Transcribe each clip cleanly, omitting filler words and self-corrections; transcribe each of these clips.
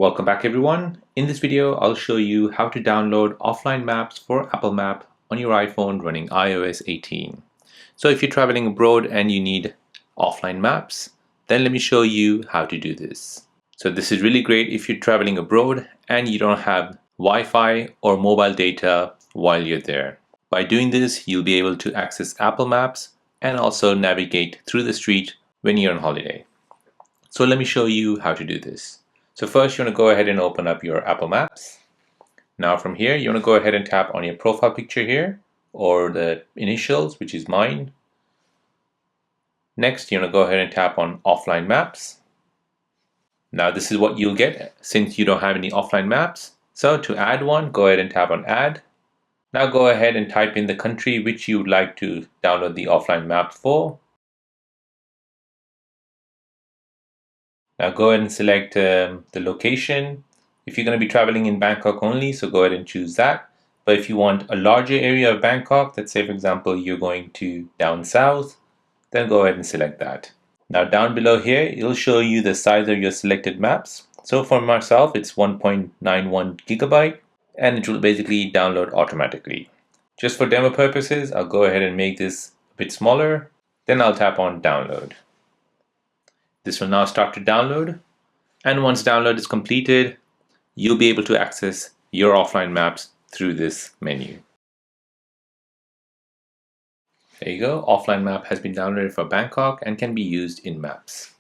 Welcome back everyone. In this video, I'll show you how to download offline maps for Apple Map on your iPhone running iOS 18. So if you're traveling abroad and you need offline maps, then let me show you how to do this. So this is really great if you're traveling abroad and you don't have Wi-Fi or mobile data while you're there. By doing this, you'll be able to access Apple Maps and also navigate through the street when you're on holiday. So let me show you how to do this. So first you want to go ahead and open up your Apple Maps. Now from here you want to go ahead and tap on your profile picture here or the initials, which is mine. Next you want to go ahead and tap on offline maps. Now this is what you'll get since you don't have any offline maps. So to add one, go ahead and tap on add. Now go ahead and type in the country which you would like to download the offline map for. Now go ahead and select the location. If you're going to be traveling in Bangkok only, so go ahead and choose that. But if you want a larger area of Bangkok, let's say for example you're going to down south, then go ahead and select that. Now down below here, it'll show you the size of your selected maps. So for myself, it's 1.91 gigabyte and it will basically download automatically. Just for demo purposes, I'll go ahead and make this a bit smaller. Then I'll tap on download. This will now start to download, and once download is completed, you'll be able to access your offline maps through this menu. There you go, offline map has been downloaded for Bangkok and can be used in Maps.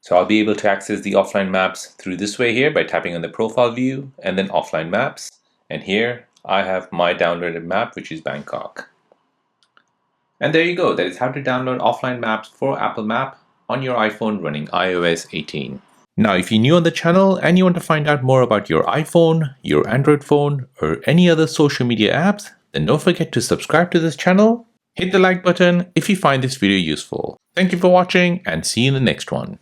So I'll be able to access the offline maps through this way here by tapping on the profile view and then offline maps. And here I have my downloaded map, which is Bangkok. And there you go, that is how to download offline maps for Apple Map on your iPhone running iOS 18. Now, if you're new on the channel and you want to find out more about your iPhone, your Android phone, or any other social media apps, then don't forget to subscribe to this channel. Hit the like button if you find this video useful. Thank you for watching and see you in the next one.